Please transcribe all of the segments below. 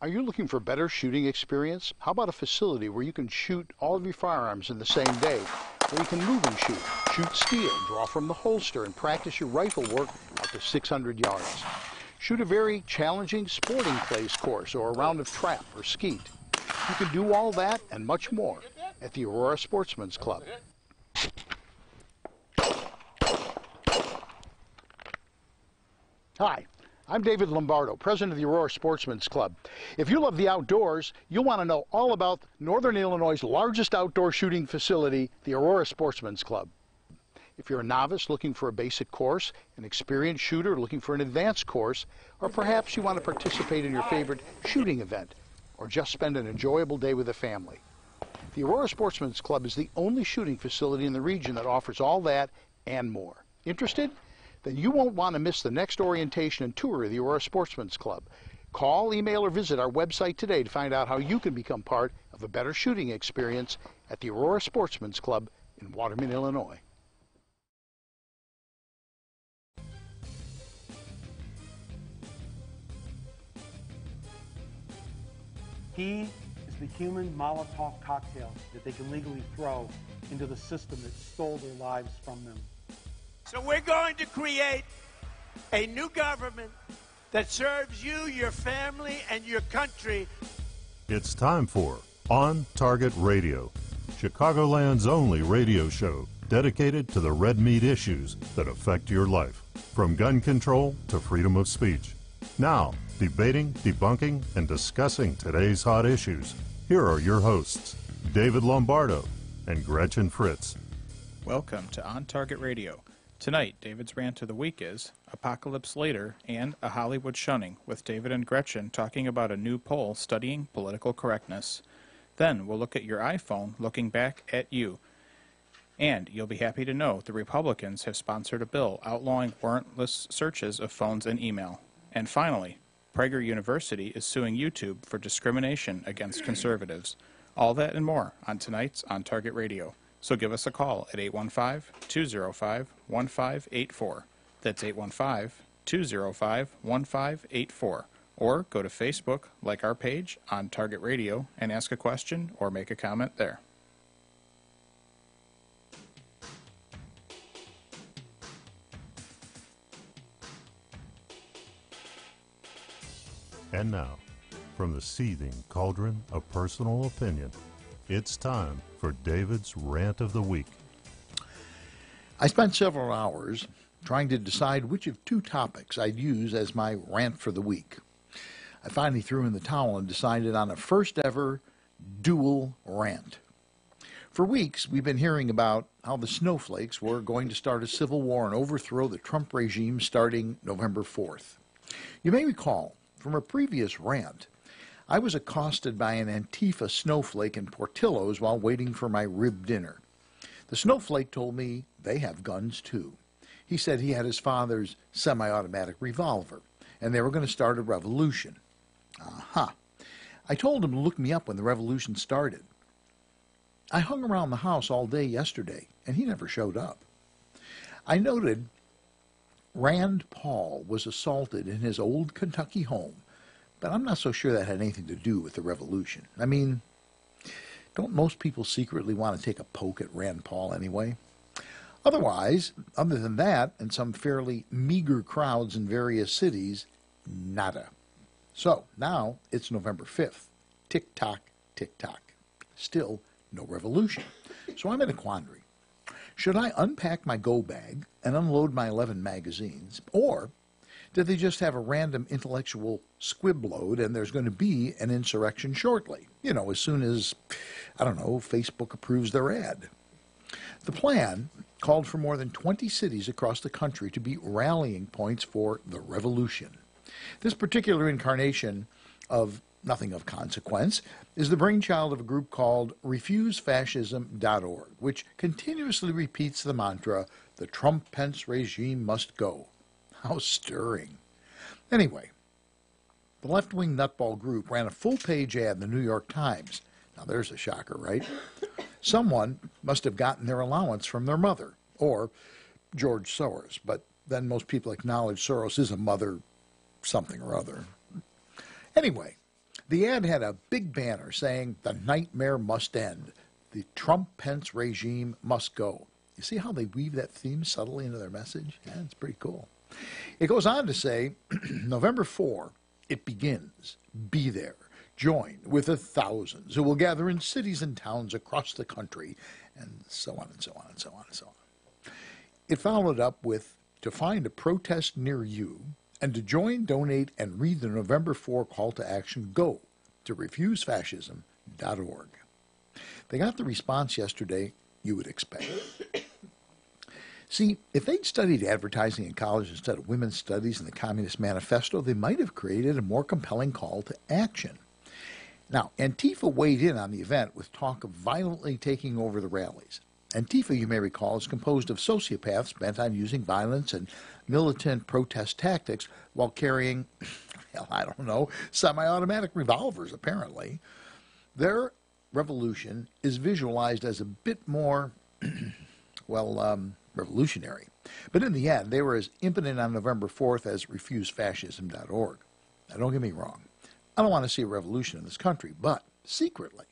Are you looking for better shooting experience? How about a facility where you can shoot all of your firearms in the same day, where you can move and shoot steel, draw from the holster, and practice your rifle work out to 600 yards? Shoot a very challenging sporting clays course or a round of trap or skeet. You can do all that and much more at the Aurora Sportsman's Club. Hi, I'm David Lombardo, president of the Aurora Sportsman's Club. If you love the outdoors, you'll want to know all about Northern Illinois' largest outdoor shooting facility, the Aurora Sportsman's Club. If you're a novice looking for a basic course, an experienced shooter looking for an advanced course, or perhaps you want to participate in your favorite shooting event, or just spend an enjoyable day with a family, the Aurora Sportsman's Club is the only shooting facility in the region that offers all that and more. Interested? Then you won't want to miss the next orientation and tour of the Aurora Sportsman's Club. Call, email, or visit our website today to find out how you can become part of a better shooting experience at the Aurora Sportsman's Club in Waterman, Illinois. He is the human Molotov cocktail that they can legally throw into the system that stole their lives from them. So we're going to create a new government that serves you, your family, and your country. It's time for On Target Radio, Chicagoland's only radio show dedicated to the red meat issues that affect your life, from gun control to freedom of speech. Now, debating, debunking, and discussing today's hot issues, here are your hosts, David Lombardo and Gretchen Fritz. Welcome to On Target Radio. Tonight, David's rant of the week is Apocalypse Later and a Hollywood Shunning, with David and Gretchen talking about a new poll studying political correctness. Then we'll look at your iPhone looking back at you. And you'll be happy to know the Republicans have sponsored a bill outlawing warrantless searches of phones and email. And finally, Prager University is suing YouTube for discrimination against conservatives. All that and more on tonight's On Target Radio. So give us a call at 815-205-1584. That's 815-205-1584. Or go to Facebook, like our page, On Target Radio, and ask a question or make a comment there. And now, from the seething cauldron of personal opinion, it's time for David's Rant of the Week. I spent several hours trying to decide which of two topics I'd use as my rant for the week. I finally threw in the towel and decided on a first ever dual rant. For weeks, we've been hearing about how the snowflakes were going to start a civil war and overthrow the Trump regime starting November 4th. You may recall from a previous rant, I was accosted by an Antifa snowflake in Portillo's while waiting for my rib dinner. The snowflake told me they have guns too. He said he had his father's semi-automatic revolver, and they were going to start a revolution. Aha. I told him to look me up when the revolution started. I hung around the house all day yesterday, and he never showed up. I noted Rand Paul was assaulted in his old Kentucky home, but I'm not so sure that had anything to do with the revolution. I mean, don't most people secretly want to take a poke at Rand Paul anyway? Otherwise, other than that, and some fairly meager crowds in various cities, nada. So, now it's November 5th. Tick-tock, tick-tock. Still no revolution. So I'm in a quandary. Should I unpack my go bag and unload my 11 magazines, or did they just have a random intellectual squib load and there's going to be an insurrection shortly? You know, as soon as, I don't know, Facebook approves their ad. The plan called for more than 20 cities across the country to be rallying points for the revolution. This particular incarnation of nothing of consequence is the brainchild of a group called RefuseFascism.org, which continuously repeats the mantra, the Trump-Pence regime must go. How stirring. Anyway, the left-wing nutball group ran a full-page ad in the New York Times. Now there's a shocker, right? Someone must have gotten their allowance from their mother, or George Soros, but then most people acknowledge Soros is a mother something or other. Anyway, The ad had a big banner saying, "The nightmare must end. The Trump-Pence regime must go." You see how they weave that theme subtly into their message? Yeah, it's pretty cool. It goes on to say, November 4, it begins. Be there. Join with the thousands who will gather in cities and towns across the country, and so on and so on and so on and so on. It followed up with, to find a protest near you, and to join, donate, and read the November 4 call to action, go to refusefascism.org. They got the response yesterday you would expect. See, if they'd studied advertising in college instead of women's studies in the Communist Manifesto, they might have created a more compelling call to action. Now, Antifa weighed in on the event with talk of violently taking over the rallies. Antifa, you may recall, is composed of sociopaths bent on using violence and militant protest tactics while carrying, well, I don't know, semi-automatic revolvers, apparently. Their revolution is visualized as a bit more, revolutionary. But in the end, they were as impotent on November 4th as refusefascism.org. Now, don't get me wrong. I don't want to see a revolution in this country, but secretly,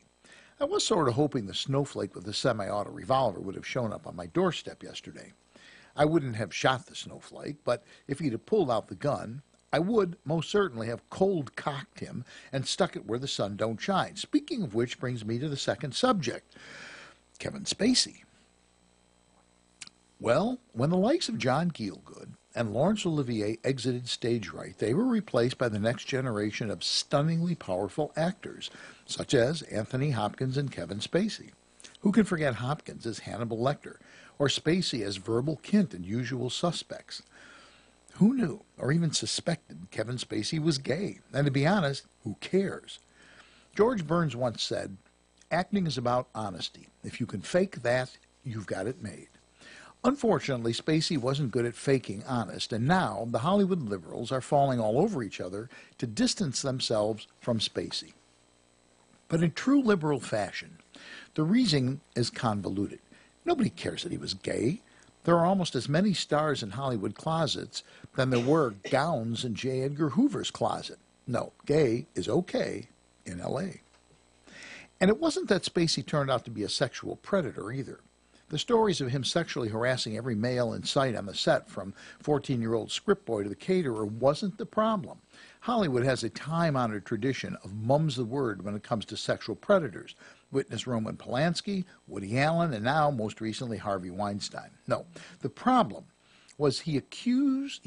I was sort of hoping the snowflake with the semi-auto revolver would have shown up on my doorstep yesterday. I wouldn't have shot the snowflake, but if he'd have pulled out the gun, I would most certainly have cold-cocked him and stuck it where the sun don't shine. Speaking of which brings me to the second subject, Kevin Spacey. Well, when the likes of John Gielgud and Laurence Olivier exited stage right, they were replaced by the next generation of stunningly powerful actors, such as Anthony Hopkins and Kevin Spacey. Who can forget Hopkins as Hannibal Lecter, or Spacey as Verbal Kint in Usual Suspects? Who knew, or even suspected, Kevin Spacey was gay? And to be honest, who cares? George Burns once said, "Acting is about honesty. If you can fake that, you've got it made." Unfortunately, Spacey wasn't good at faking honest, and now the Hollywood liberals are falling all over each other to distance themselves from Spacey. But in true liberal fashion, the reasoning is convoluted. Nobody cares that he was gay. There are almost as many stars in Hollywood closets than there were gowns in J. Edgar Hoover's closet. No, gay is okay in L.A. And it wasn't that Spacey turned out to be a sexual predator either. The stories of him sexually harassing every male in sight on the set, from 14-year-old script boy to the caterer, wasn't the problem. Hollywood has a time-honored tradition of mum's the word when it comes to sexual predators. Witness Roman Polanski, Woody Allen, and now, most recently, Harvey Weinstein. No, the problem was he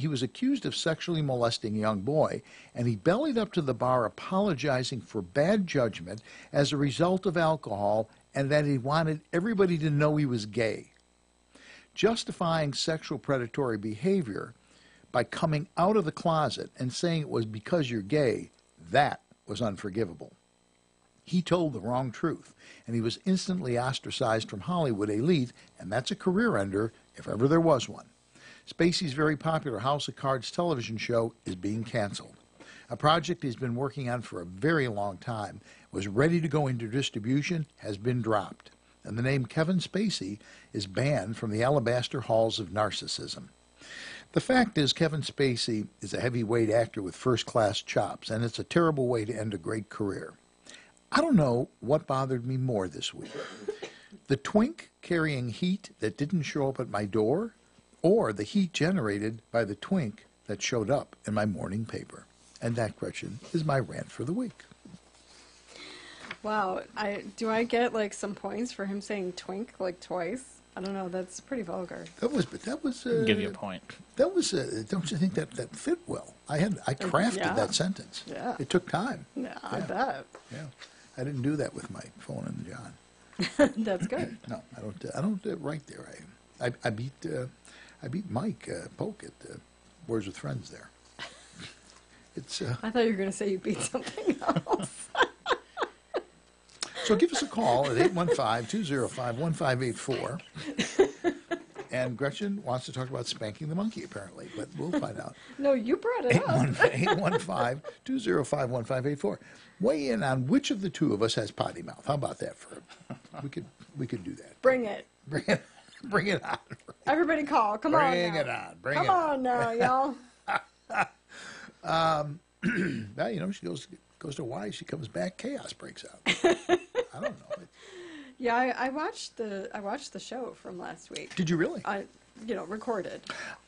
was accused of sexually molesting a young boy, and he bellied up to the bar apologizing for bad judgment as a result of alcohol, and that he wanted everybody to know he was gay. Justifying sexual predatory behavior by coming out of the closet and saying it was because you're gay, that was unforgivable. He told the wrong truth, and he was instantly ostracized from Hollywood elite, and that's a career ender if ever there was one. Spacey's very popular House of Cards television show is being canceled. A project he's been working on for a very long time, was ready to go into distribution, has been dropped. And the name Kevin Spacey is banned from the alabaster halls of narcissism. The fact is, Kevin Spacey is a heavyweight actor with first-class chops, and it's a terrible way to end a great career. I don't know what bothered me more this week. The twink carrying heat that didn't show up at my door, or the heat generated by the twink that showed up in my morning paper. And that, Gretchen, is my rant for the week. Wow. Do I get like some points for him saying twink like twice? I don't know. That's pretty vulgar. That was Give you a point. That was don't you think that fit well? I crafted that sentence. Yeah. It took time. Yeah, I bet. Yeah. I didn't do that with my phone and John. That's good. No, I don't write there. I beat Mike Polk at Words with Friends there. It's. I thought you were going to say you beat something else. So give us a call at 815-205-1584. And Gretchen wants to talk about spanking the monkey, apparently, but we'll find out. No, you brought it up. 815-205-1584. Weigh in on which of the two of us has potty mouth. How about that? We could do that. Bring it. Bring it on. Everybody call. Come on now. Bring it on. Come on now, y'all. Well, she goes to Hawaii. She comes back. Chaos breaks out. I don't know. Yeah, I watched the show from last week. Did you really? Recorded.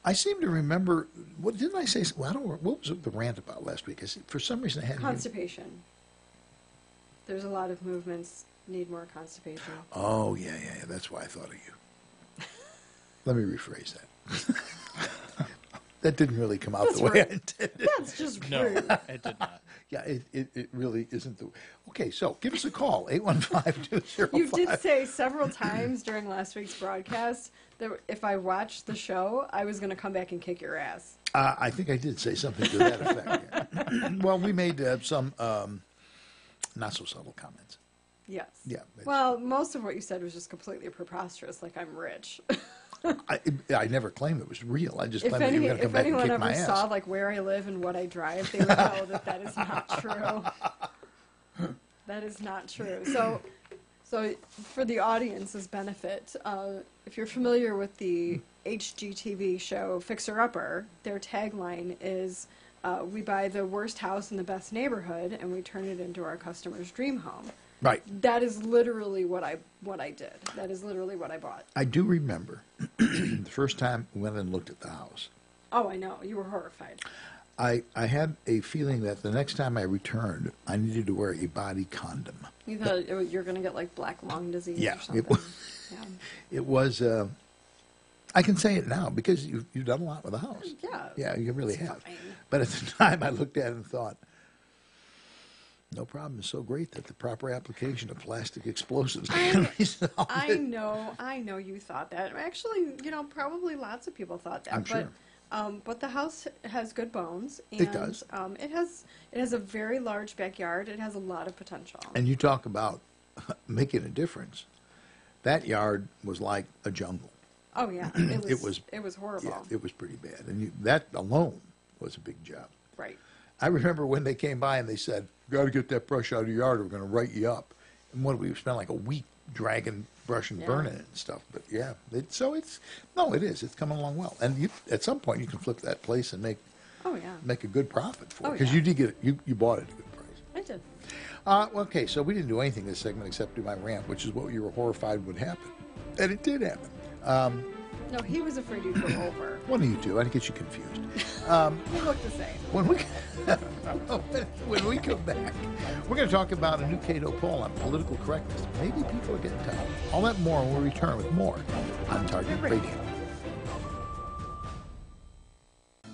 I seem to remember. What didn't I say? Well, I don't. What was the rant about last week? For some reason, I had constipation. There's a lot of movements need more constipation. Oh yeah. That's why I thought of you. Let me rephrase that. That didn't really come out the way I intended. That's just rude. No, it did not. Yeah, it really isn't the. Okay, so give us a call, 815-205. You did say several times during last week's broadcast that if I watched the show, I was going to come back and kick your ass. I think I did say something to that effect. Yeah. Well, we made some not so subtle comments. Yes. Yeah. Well, most of what you said was just completely preposterous, like I'm rich. I never claimed it was real. I just If, claimed that you were going to come back and anyone kick my ever ass. saw like where I live and what I drive, they would know that is not true. That is not true. So for the audience's benefit, if you're familiar with the HGTV show Fixer Upper, their tagline is, we buy the worst house in the best neighborhood and we turn it into our customer's dream home. Right. That is literally what I did. That is literally what I bought. I do remember the first time we went and looked at the house. Oh, I know. You were horrified. I had a feeling that the next time I returned, I needed to wear a body condom. You thought you were going to get like black lung disease Yeah, or something. It was. I can say it now because you've done a lot with the house. Yeah. Yeah, you really have. fine. But at the time, I looked at it and thought, no problem is so great that the proper application of plastic explosives can resolve I it. know you thought that. Actually, probably lots of people thought that. I'm sure. But the house has good bones. And, It does. It has a very large backyard. It has a lot of potential. And you talk about making a difference. That yard was like a jungle. Oh yeah, it was horrible. Yeah, it was pretty bad. And that alone was a big job. Right. I remember when they came by and they said, "You got to get that brush out of your yard, or we're going to write you up." And we spent like a week dragging brush and burning it and stuff. But yeah, it is. It's coming along well. And at some point, you can flip that place and make a good profit for it because you did get it. You bought it at a good price. I did. Okay, so we didn't do anything this segment except do my rant, which is what you were horrified would happen, and it did happen. No, he was afraid you'd go over. One of you two, I get you confused. We look the same. When we come back, we're going to talk about a new Cato poll on political correctness. Maybe people are getting tired. All that more when we return with more on Target Radio.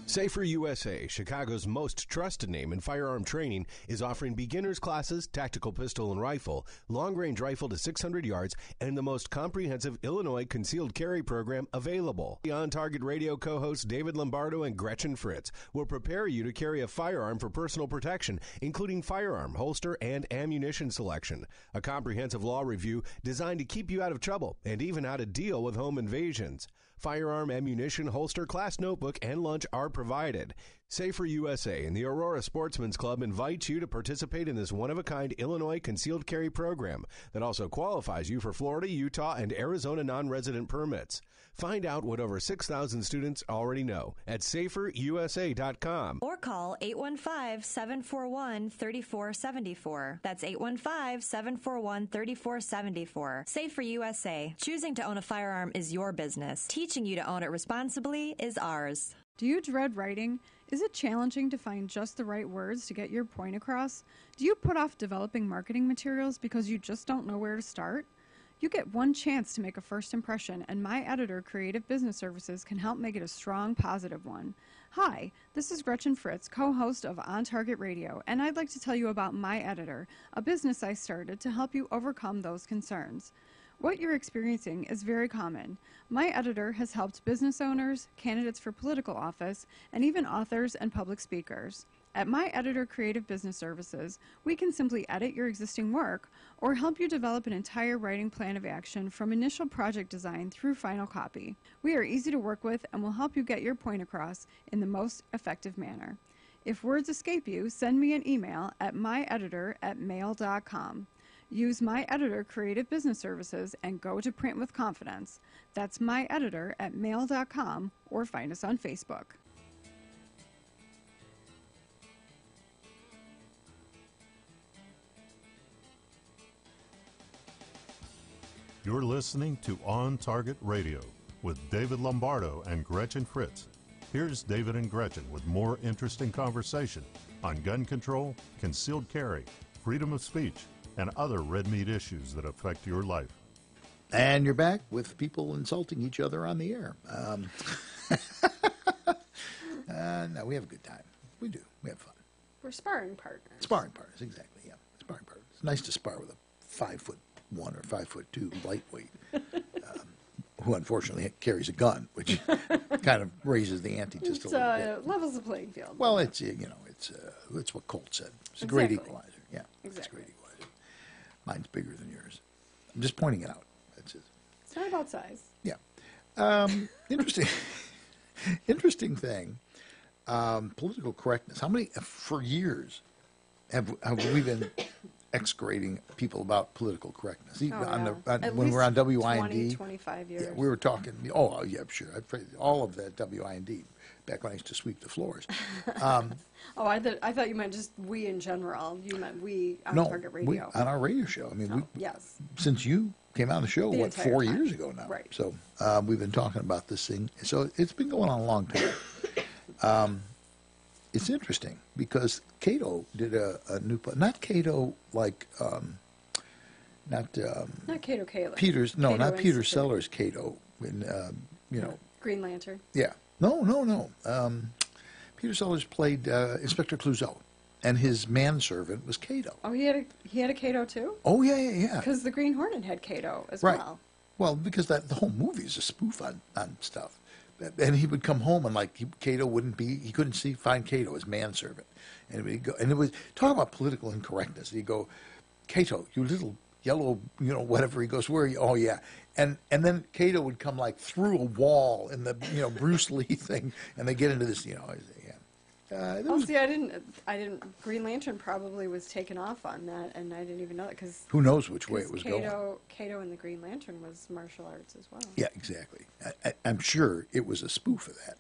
Safer USA, Chicago's most trusted name in firearm training, is offering beginners classes, tactical pistol and rifle, long-range rifle to 600 yards, and the most comprehensive Illinois concealed carry program available. The On Target Radio co-hosts David Lombardo and Gretchen Fritz will prepare you to carry a firearm for personal protection, including firearm, holster, and ammunition selection. A comprehensive law review designed to keep you out of trouble and even how to deal with home invasions. Firearm, ammunition, holster, class notebook, and lunch are provided. Safer USA and the Aurora Sportsman's Club invite you to participate in this one-of-a-kind Illinois concealed carry program that also qualifies you for Florida, Utah, and Arizona non-resident permits. Find out what over 6,000 students already know at saferusa.com. Or call 815-741-3474. That's 815-741-3474. Safer USA. Choosing to own a firearm is your business. Teaching you to own it responsibly is ours. Do you dread writing? Is it challenging to find just the right words to get your point across? Do you put off developing marketing materials because you just don't know where to start? You get one chance to make a first impression, and my editor, Creative Business Services, can help make it a strong, positive one. Hi, this is Gretchen Fritz, co-host of On Target Radio, and I'd like to tell you about My Editor, a business I started to help you overcome those concerns. What you're experiencing is very common. My Editor has helped business owners, candidates for political office, and even authors and public speakers. At My Editor Creative Business Services, we can simply edit your existing work or help you develop an entire writing plan of action from initial project design through final copy. We are easy to work with and will help you get your point across in the most effective manner. If words escape you, send me an email at myeditor@mail.com. Use My Editor Creative Business Services and go to print with confidence. That's myeditor@mail.com or find us on Facebook. You're listening to On Target Radio with David Lombardo and Gretchen Fritz. Here's David and Gretchen with more interesting conversation on gun control, concealed carry, freedom of speech, and other red meat issues that affect your life. And you're back with people insulting each other on the air. No, we have a good time. We do. We have fun. We're sparring partners. Sparring partners, exactly, yeah. Sparring partners. It's nice to spar with a 5'1" or 5'2" lightweight who unfortunately carries a gun, which kind of raises the ante just a little bit. Levels the playing field. Well, it's it's what Colt said. It's a great equalizer. Yeah, exactly. It's a great equalizer. Mine's bigger than yours. I'm just pointing it out. That's it. It's not about size. Yeah. Interesting. Interesting thing. Political correctness. How many, for years, have we been excoriating people about political correctness? When we're on WIND. 20, 25 years. Yeah, we were talking, oh, yeah, sure. All of that WIND, back when I used to sweep the floors. I thought you meant just we in general. You meant we on Target Radio. On our radio show. I mean, yes. Since you came on the show, the 4 years ago now? Right. So we've been talking about this thing. So it's been going on a long time. It's interesting because Cato did a new, not Cato like, not Cato Kalin. Peter's, no, Cato not Peter Institute. Sellers Cato, Green Lantern. Yeah. No. Peter Sellers played Inspector Clouseau, and his manservant was Cato. Oh, he had a Cato too? Oh, yeah. Because the Green Hornet had Cato as right. well. Well, because the whole movie is a spoof on stuff. And he would come home and Cato he couldn't find Cato, his manservant. And he'd go, and it was, talk about political incorrectness. He'd go, Cato, you little yellow, whatever. He goes, where are you? Oh, yeah. And then Cato would come through a wall in the, Bruce Lee thing. And they get into this, yeah. I didn't. Green Lantern probably was taken off on that, and I didn't even know that because who knows which way it was going. Cato and the Green Lantern was martial arts as well. Yeah, exactly. I'm sure it was a spoof of that.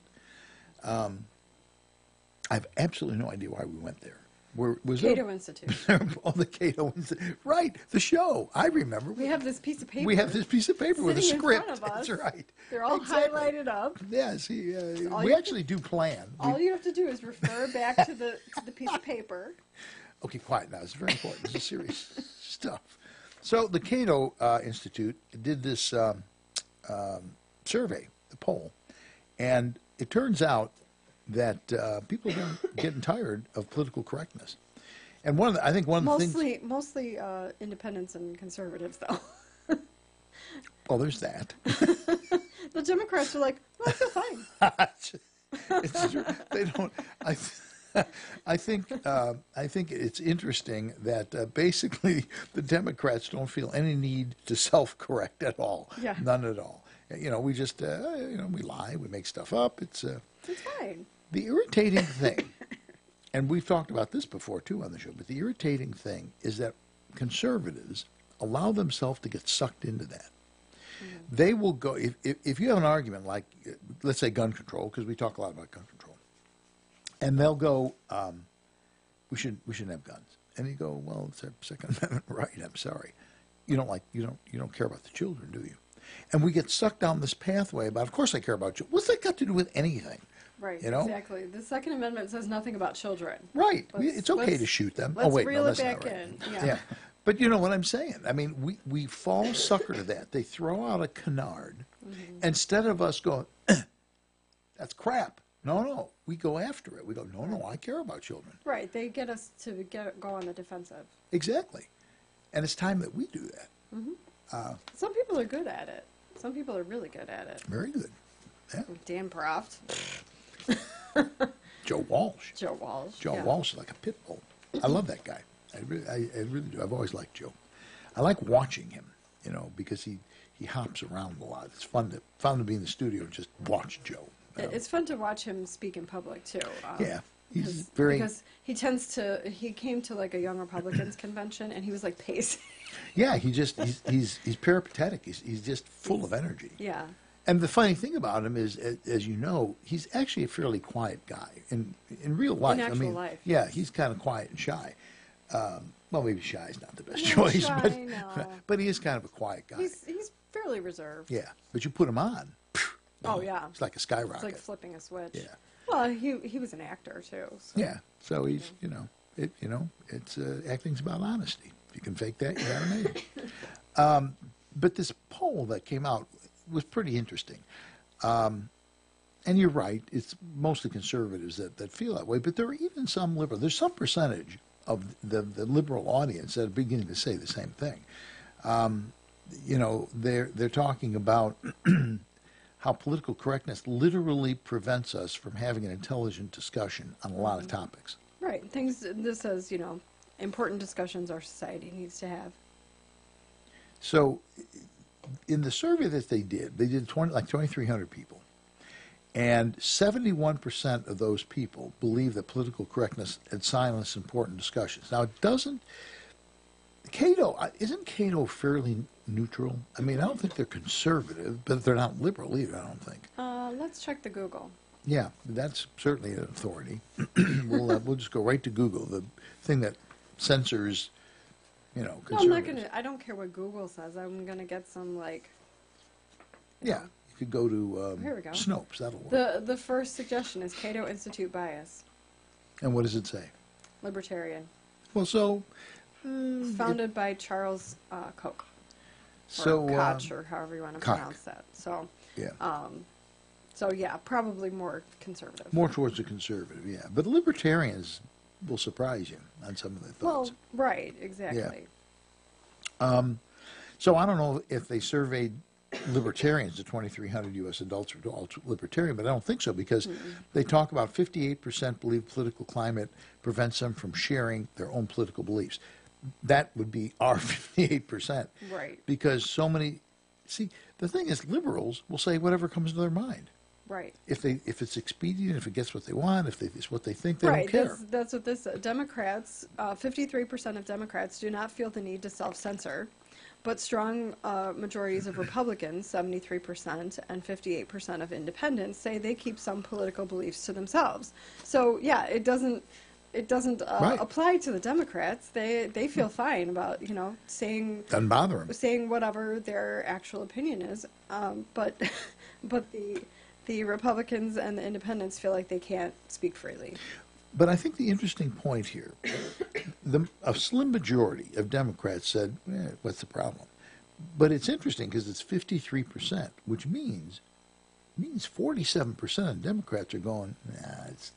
I have absolutely no idea why we went there. Cato Institute. Oh, the Cato Institute. Right, the show. I remember. We have this piece of paper. We have this piece of paper with a script. In front of us. That's right. They're all highlighted up. Yes, we actually do plan. All you have to do is refer back to the piece of paper. Okay, quiet now. It's very important. This is serious stuff. So the Cato Institute did this survey, the poll, and it turns out that people are getting tired of political correctness. And I think one of the things... Mostly independents and conservatives, though. Well, there's that. The Democrats are like, well, I feel fine. It's true. They don't... I think it's interesting that basically the Democrats don't feel any need to self-correct at all. Yeah. None at all. We just, we lie, we make stuff up. It's fine. The irritating thing, and we've talked about this before too on the show, but the irritating thing is that conservatives allow themselves to get sucked into that. Mm. They will go, if you have an argument like, let's say gun control, because we talk a lot about gun control, and they'll go, we shouldn't have guns. And you go, well, it's a Second Amendment right, I'm sorry. You don't care about the children, do you? And we get sucked down this pathway about, of course I care about children. What's that got to do with anything? Right, exactly. The Second Amendment says nothing about children. Right. It's okay to shoot them. Let's wait, reel no, it that's back not right. in. Yeah. But you know what I'm saying? I mean, we fall sucker to that. They throw out a canard. Mm-hmm. Instead of us going, that's crap. No. We go after it. We go, no, I care about children. Right. They get us to go on the defensive. Exactly. And it's time that we do that. Mm-hmm. Some people are good at it. Some people are really good at it. Very good. Yeah. Dan Proft. Joe Walsh. Joe Walsh is like a pit bull. I love that guy. I really do. I've always liked Joe. I like watching him, because he hops around a lot. It's fun to be in the studio and just watch Joe. It's fun to watch him speak in public too. Yeah, he's very, because he came to like a Young Republicans convention and he was like pacing. Yeah, he's peripatetic. He's just full of energy. Yeah. And the funny thing about him is, as you know, he's actually a fairly quiet guy in real life. In actual life. Yeah, he's kind of quiet and shy. Well, maybe shy is not the best No, choice, shy, but no. but he is kind of a quiet guy. He's fairly reserved. Yeah, but you put him on. Oh yeah. It's like a skyrocket. It's like flipping a switch. Yeah. Well, he was an actor too. So. Yeah. So he's it's acting's about honesty. If you can fake that, you got it made. But this poll that came out was pretty interesting. And you're right, it's mostly conservatives that feel that way, but there are even some liberal, there's some percentage of the liberal audience that are beginning to say the same thing. They're talking about how political correctness literally prevents us from having an intelligent discussion on a lot of topics. Right. This says, important discussions our society needs to have. So in the survey that they did 2,300 people. And 71% of those people believe that political correctness had silenced important discussions. Now, isn't Cato fairly neutral? I mean, I don't think they're conservative, but they're not liberal either, I don't think. Let's check the Google. Yeah, that's certainly an authority. We'll just go right to Google, the thing that censors, conservatives. No, I'm not gonna. I don't care what Google says. I'm gonna get some Yeah. You could go to Here we go. Snopes. That'll work. The first suggestion is Cato Institute bias. And what does it say? Libertarian. Well, so Founded by Charles Koch. So Or Koch, or however you want to Koch. pronounce that. So, yeah, so yeah, probably more conservative. more towards the conservative. Yeah, but libertarians will surprise you on some of their thoughts. Well, right, exactly. So I don't know if they surveyed libertarians, the 2,300 U.S. adults were all libertarian, but I don't think so because they talk about 58% believe political climate prevents them from sharing their own political beliefs. That would be our 58%. Right. Because so many, the thing is, liberals will say whatever comes to their mind. Right. If it's expedient, if it gets what they want, if it's what they think, they Right. don't care. That's what this Democrats, 53% of Democrats do not feel the need to self-censor. But strong majorities of Republicans, 73% and 58% of independents, say they keep some political beliefs to themselves. So yeah, it doesn't Right. apply to the Democrats. They feel fine about saying Doesn't bother them. saying whatever their actual opinion is. But the Republicans and the independents feel like they can't speak freely. But I think the interesting point here, a slim majority of Democrats said, what's the problem? But it's interesting because it's 53%, which means 47% of Democrats are going,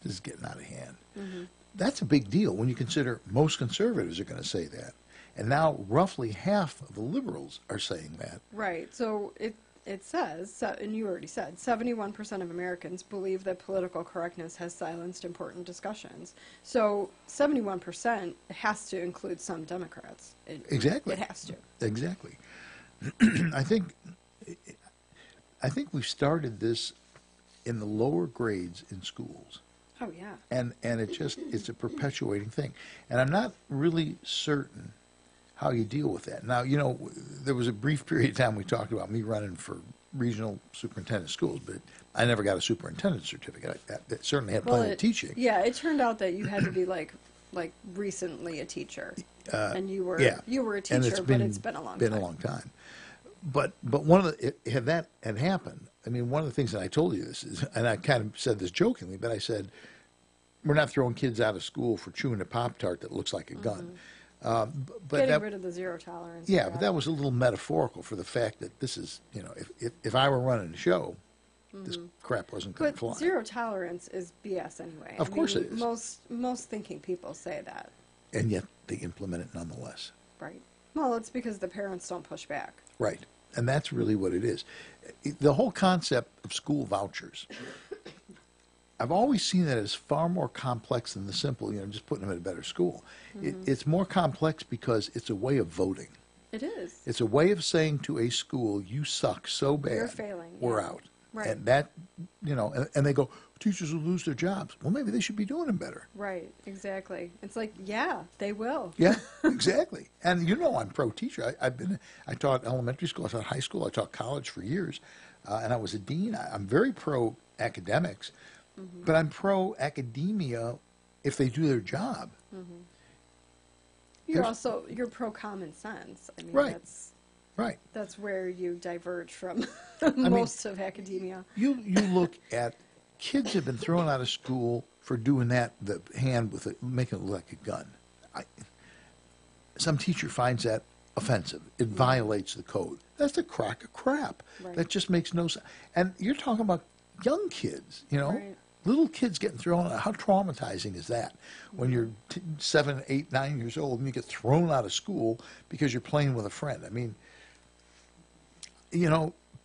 this is getting out of hand. Mm-hmm. That's a big deal when you consider most conservatives are going to say that. And now roughly half of the liberals are saying that. Right. So it says, and you already said, 71% of Americans believe that political correctness has silenced important discussions. So 71% has to include some Democrats. Exactly. It has to. Exactly. I think we've started this in the lower grades in schools. Oh, yeah. And it's a perpetuating thing. And I'm not really certain how you deal with that. Now, there was a brief period of time we talked about me running for regional superintendent of schools, but I never got a superintendent certificate. I certainly had plenty of teaching. Yeah, it turned out that you had to be like recently a teacher, and you were a teacher, but it's been a long time. But one of if that had happened, I mean, one of the things that I told you this is, and I kind of said this jokingly, but I said, we're not throwing kids out of school for chewing a Pop-Tart that looks like a gun. But getting rid of the zero tolerance. Yeah, but that was a little metaphorical for the fact that this is, if I were running a show, this crap wasn't going to fly. But zero tolerance is BS anyway. Of course it is. Most thinking people say that. And yet they implement it nonetheless. Right. Well, it's because the parents don't push back. Right. And that's really what it is. The whole concept of school vouchers, I've always seen that as far more complex than the simple, just putting them in a better school. It's more complex because it's a way of voting. It is. It's a way of saying to a school, you suck so bad. You're failing. We're out. Right. And that, and they go, teachers will lose their jobs. Well, maybe they should be doing them better. Right, exactly. It's like, yeah, they will. Yeah, exactly. And I'm pro-teacher. I taught elementary school, I taught high school, I taught college for years, and I was a dean. I'm very pro-academics, but I'm pro-academia if they do their job. you're pro common sense. I mean, Right. Right. That's where you diverge from of academia. You look at kids have been thrown out of school for doing that, the hand with it, making it look like a gun. Some teacher finds that offensive. It violates the code. That's a crock of crap. Right. That just makes no sense. And you're talking about young kids, Right. little kids getting thrown out. How traumatizing is that when you're 7, 8, 9 years old and you get thrown out of school because you're playing with a friend? I mean,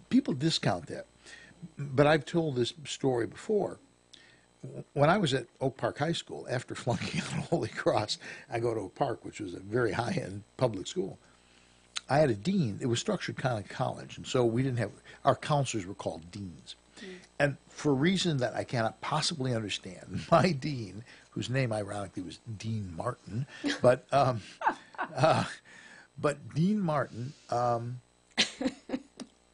people discount that. But I've told this story before. When I was at Oak Park High School, after flunking out of Holy Cross, I go to Oak Park, which was a very high-end public school. I had a dean. It was structured kind of college, and so we didn't have, our counselors were called deans. And for a reason that I cannot possibly understand, my dean, whose name ironically was Dean Martin, but Dean Martin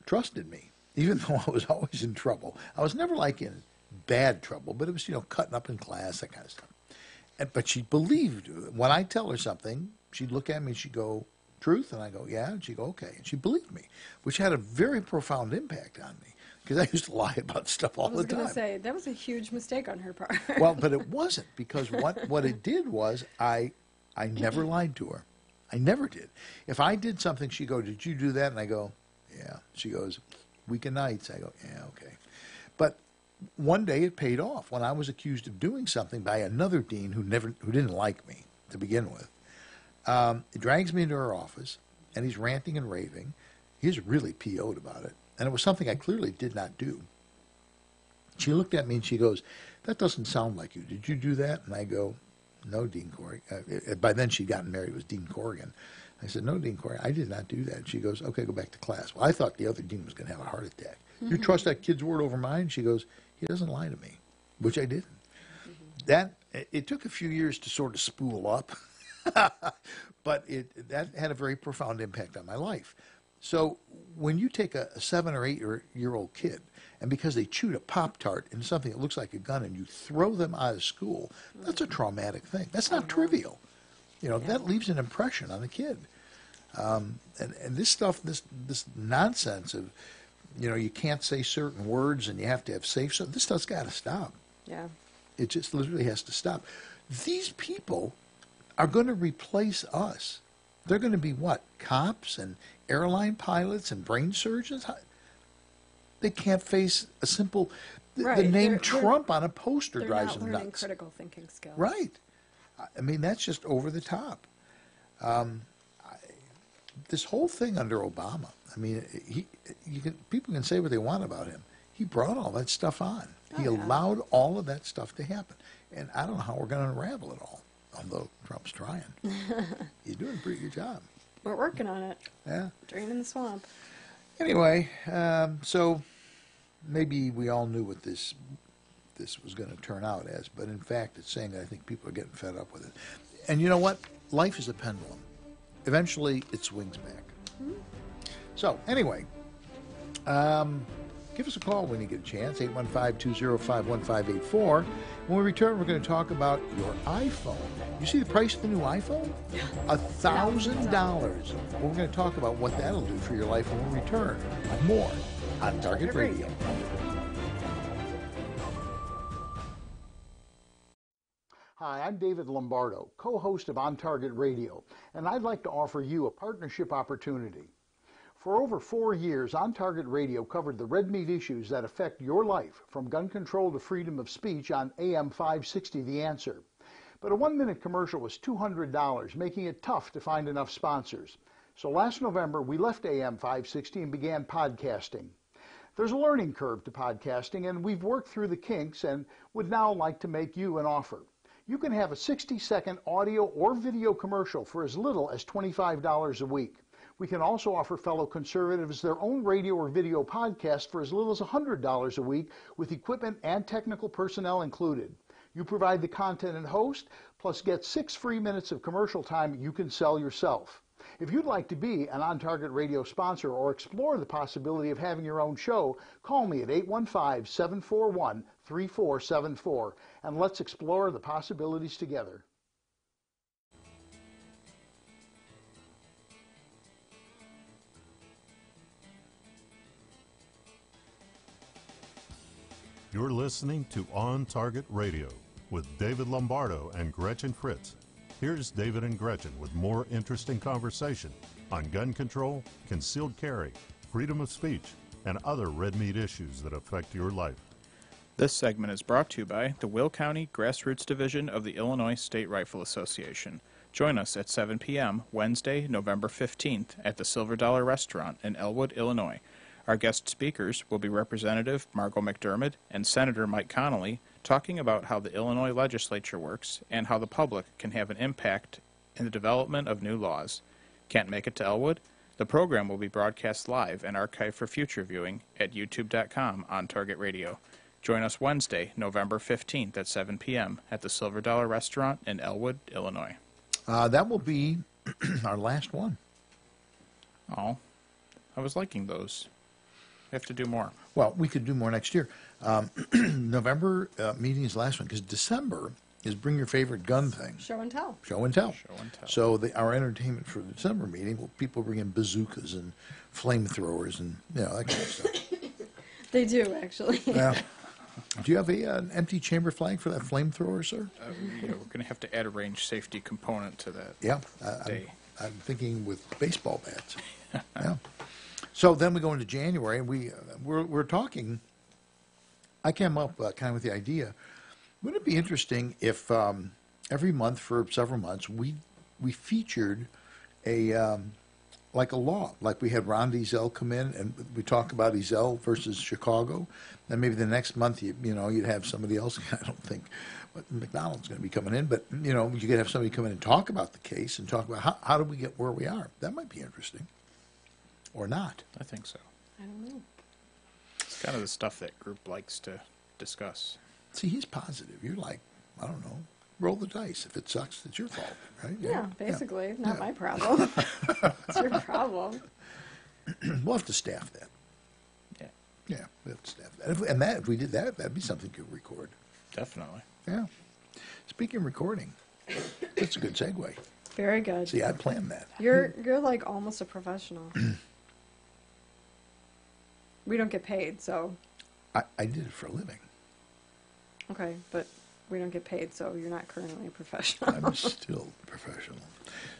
trusted me, even though I was always in trouble. I was never like in bad trouble, but it was, cutting up in class, that kind of stuff. But she believed, when I tell her something, she'd look at me and she'd go, truth? And I go, yeah. And she'd go, okay. And she believed me, which had a very profound impact on me, because I used to lie about stuff all the time. I was going to say, that was a huge mistake on her part. Well, but it wasn't, because what it did was I never lied to her. I never did. If I did something, she'd go, did you do that? And I go, yeah. She goes, weekend nights. I go, yeah, okay. But one day it paid off when I was accused of doing something by another dean who didn't like me to begin with. He drags me into her office, and he's ranting and raving. He's really PO'd about it, and it was something I clearly did not do. She looked at me and she goes, that doesn't sound like you. Did you do that? And I go, no, Dean Corrigan. By then she'd gotten married. It was Dean Corrigan. I said, no, Dean Corrigan, I did not do that. She goes, okay, go back to class. Well, I thought the other dean was going to have a heart attack. You trust that kid's word over mine? She goes, he doesn't lie to me, which I didn't. It took a few years to sort of spool up, but that had a very profound impact on my life. So when you take a 7 or 8 year old kid, and because they chewed a Pop-Tart into something that looks like a gun, and you throw them out of school, that's a traumatic thing. That's not trivial. That leaves an impression on the kid. And this stuff, this nonsense of, you can't say certain words and you have to have safe, so this stuff's got to stop. Yeah. It just literally has to stop. These people are going to replace us. They're going to be what? Cops and airline pilots and brain surgeons? They can't face a simple, the name Trump on a poster drives them nuts. They're not learning critical thinking skills. Right. I mean, that's just over the top. This whole thing under Obama, I mean, people can say what they want about him. He brought all that stuff on. He allowed all of that stuff to happen. And I don't know how we're going to unravel it all, although Trump's trying. He's doing a pretty good job. We're working on it. Yeah. Draining the swamp. Anyway, so maybe we all knew what this was going to turn out as, but in fact it's saying that I think people are getting fed up with it. And you know what? Life is a pendulum. Eventually it swings back. So anyway, give us a call when you get a chance, 815-205-1584. When we return, we're going to talk about your iPhone. You see the price of the new iPhone? $1,000. Well, we're going to talk about what that'll do for your life when we return. More on Target Radio. Hi, I'm David Lombardo, co-host of On Target Radio, and I'd like to offer you a partnership opportunity. For over 4 years, On Target Radio covered the red meat issues that affect your life, from gun control to freedom of speech, on AM 560 The Answer. But a 1-minute commercial was $200, making it tough to find enough sponsors. So last November, we left AM 560 and began podcasting. There's a learning curve to podcasting, and we've worked through the kinks and would now like to make you an offer. You can have a 60-second audio or video commercial for as little as $25 a week. We can also offer fellow conservatives their own radio or video podcast for as little as $100 a week, with equipment and technical personnel included. You provide the content and host, plus get 6 free minutes of commercial time you can sell yourself. If you'd like to be an On Target Radio sponsor or explore the possibility of having your own show, call me at 815-741-3474, and let's explore the possibilities together. You're listening to On Target Radio with David Lombardo and Gretchen Fritz. Here's David and Gretchen with more interesting conversation on gun control, concealed carry, freedom of speech, and other red meat issues that affect your life. This segment is brought to you by the Will County Grassroots Division of the Illinois State Rifle Association. Join us at 7 p.m. Wednesday, November 15th at the Silver Dollar Restaurant in Elwood, Illinois. Our guest speakers will be Representative Margot McDermott and Senator Mike Connolly, talking about how the Illinois legislature works and how the public can have an impact in the development of new laws. Can't make it to Elwood? The program will be broadcast live and archived for future viewing at youtube.com on Target Radio. Join us Wednesday, November 15th at 7 p.m. at the Silver Dollar Restaurant in Elwood, Illinois. That will be our last one. Oh, I was liking those. We have to do more. Well, we could do more next year. November meeting is the last one because December is bring your favorite gun thing. Show and tell. Show and tell. Show and tell. So our entertainment for the December meeting, well, people bring in bazookas and flamethrowers and that kind of stuff. They do, actually. Yeah. Do you have an empty chamber flag for that flamethrower, sir? We're going to have to add a range safety component to that Yeah. day. I'm thinking with baseball bats. Yeah. So then we go into January, and we're talking. I came up kind of with the idea. Wouldn't it be interesting if every month for several months we featured a like a law, like we had Ron Diesel come in and we talk about Diesel versus Chicago, then maybe the next month you'd have somebody else. I don't think McDonald's going to be coming in, but you could have somebody come in and talk about the case and talk about how did we get where we are. That might be interesting, or not. I think so. I don't know. It's kind of the stuff that group likes to discuss. See, he's positive. You're like, I don't know, roll the dice. If it sucks, it's your fault, right? Yeah, basically. Not my problem. It's your problem. We'll have to staff that. Yeah. Yeah, we have to staff that. If we did that, that'd be something you could record. Definitely. Yeah. Speaking of recording, that's a good segue. Very good. See, I planned that. You're like almost a professional. We don't get paid, so. I did it for a living. Okay, but we don't get paid, so you're not currently a professional. I'm still a professional.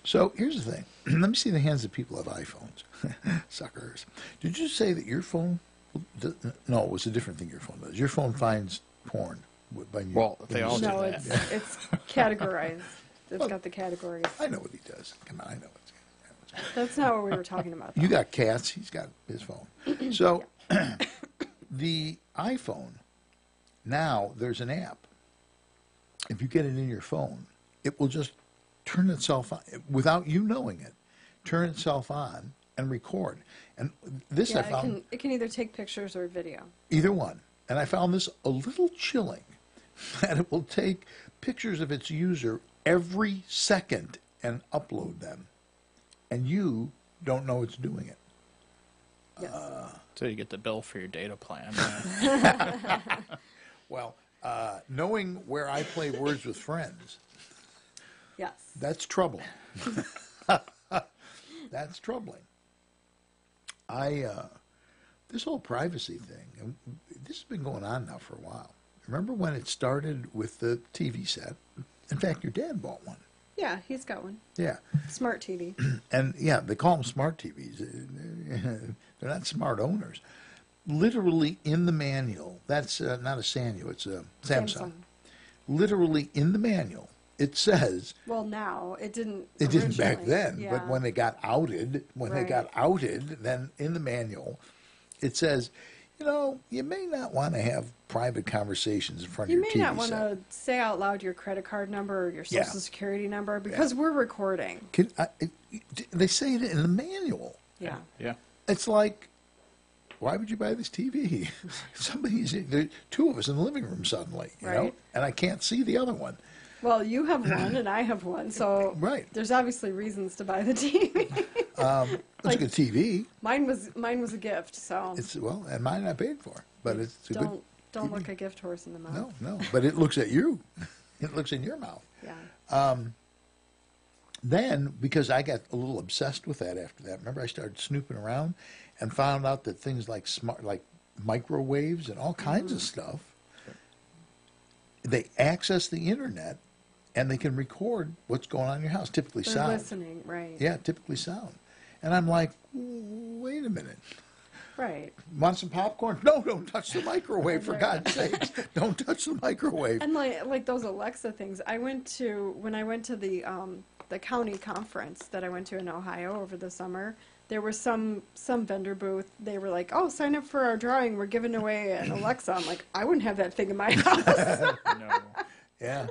So here's the thing. Let me see the hands of people who have iPhones. Suckers. Did you say that your phone? No, it was a different thing your phone does. Your phone finds porn. Well, they all do No, that. it's categorized. It's got the categories. I know what he does. Come on, I know what's That's not what we were talking about, though. You got cats. He's got his phone. So the iPhone, now there's an app. If you get it in your phone, it will just turn itself on, without you knowing it, turn itself on and record. And this I found... it can either take pictures or video. Either one. And I found this a little chilling, that it will take pictures of its user every second and upload them. And you don't know it's doing it. Yes. So you get the bill for your data plan. Well, knowing where I play Words with Friends, Yes. that's troubling. That's troubling. This whole privacy thing, and this has been going on now for a while. Remember when it started with the TV set? In fact, your dad bought one. Yeah, he's got one. Yeah. Smart TV. And, yeah, they call them smart TVs. They're not smart owners. Literally in the manual, that's not a Sanyo, it's a Samsung. Literally in the manual, it says... Well, now, it didn't It didn't back originally. then, Yeah. but when they got outed, then in the manual, it says, you may not want to have private conversations in front You of may your TV not want set. to say out loud your credit card number or your Yeah. social security number because we're recording. They say it in the manual. Yeah. Yeah. It's like, why would you buy this TV? There's two of us in the living room suddenly, you know, Right. and I can't see the other one. Well, you have one and I have one, so Right. there's obviously reasons to buy the TV. It's a good TV. Mine was a gift, so And mine I paid for, but it's a good. don't look a gift horse in the mouth. No, but it looks at you. It looks in your mouth. Yeah. Then, because I got a little obsessed with that after that, remember I started snooping around and found out that things like microwaves and all kinds of stuff they access the internet and they can record what's going on in your house, typically They're sound. listening, right. Yeah, typically sound. And I'm like, wait a minute. Right. Want some popcorn? No, don't touch the microwave, for God's sakes. Don't touch the microwave. And like those Alexa things, when I went to the county conference that I went to in Ohio over the summer, there was some vendor booth. They were like, "Oh, sign up for our drawing. We're giving away an Alexa." I'm like, I wouldn't have that thing in my house. No. Yeah.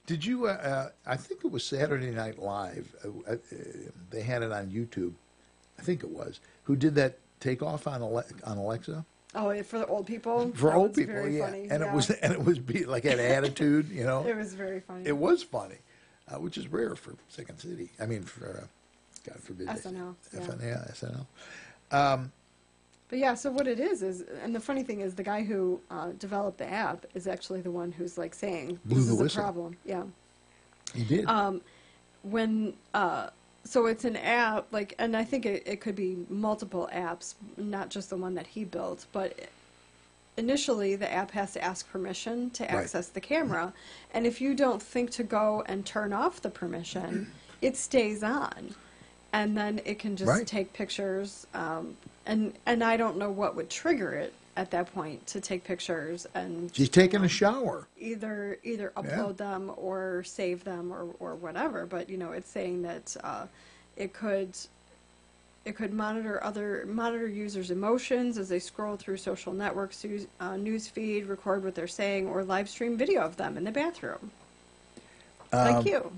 Did you, I think it was Saturday Night Live. They had it on YouTube. I think it was. Who did that takeoff on Alexa? Oh, for the old people? For That old was people, very yeah. funny. And yeah. it was like had attitude, you know. It was very funny. It was funny, which is rare for Second City. I mean, for God forbid. SNL. Yeah, SNL. But yeah, so what it is, and the funny thing is, the guy who developed the app is actually the one who's like saying Blew this the is whistle. a problem. Yeah. He did. So it's an app, like, and I think it could be multiple apps, not just the one that he built, but initially the app has to ask permission to access the camera, and if you don't think to go and turn off the permission, it stays on, and then it can just take pictures, and I don't know what would trigger it at that point to take pictures and She's taking a shower. either upload them or save them or whatever, but it's saying that it could monitor users' emotions as they scroll through social networks, news feed, record what they're saying, or live stream video of them in the bathroom. Like you.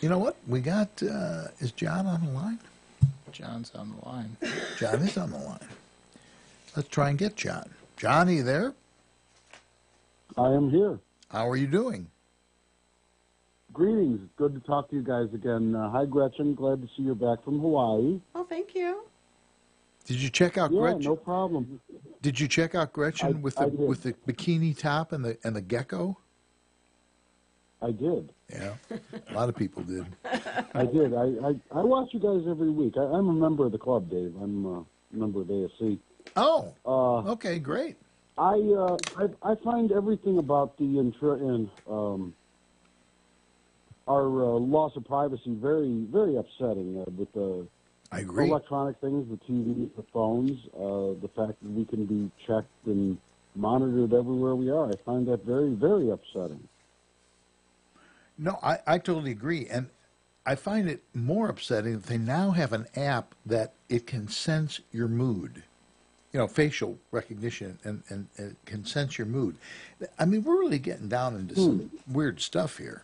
You know what? We got, is John on the line? John's on the line. John is on the line. Let's try and get John. John, are you there? I am here. How are you doing? Greetings. Good to talk to you guys again. Hi, Gretchen. Glad to see you back from Hawaii. Oh, thank you. Did you check out Gretchen? Yeah, no problem. Did you check out Gretchen with I the bikini top and the gecko? I did. Yeah, a lot of people did. I did. I watch you guys every week. I'm a member of the club, Dave. I'm a member of ASC. Oh, okay, great. I find everything about the our loss of privacy very, very upsetting with the I agree. Electronic things, the TVs, the phones, the fact that we can be checked and monitored everywhere we are. I find that very, very upsetting. No, I totally agree. And I find it more upsetting that they now have an app that it can sense your mood. Facial recognition and it can sense your mood. I mean, we're really getting down into some weird stuff here,